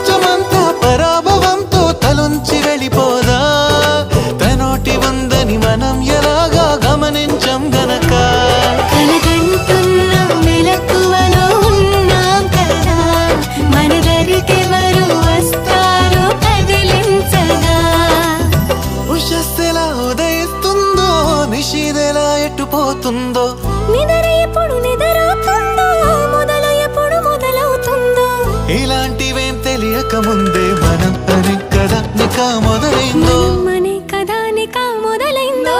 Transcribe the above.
ప్రపంచమంతా పరాభవంతో తలుంచి వెళ్ళిపోదా తనోటి ఉందని మనం ఎలాగా గమనించం గనక కలగంటున్న మెలకువలో ఉన్నాం కదా మన దరికెవరు వస్తారో కదిలించగా ఉషస్సెలా ఉదయిస్తుందో నిషిదెలా ఎట్టుపోతుందో నిద్ర ఎప్పుడు నిద్రవుతుందో మొదలు ఎప్పుడు మొదలవుతుందో ఇలాంటివేం తెలియక ముందే మనం అని కదా నికా మొదలైందో మనే కదా నికా మొదలైందో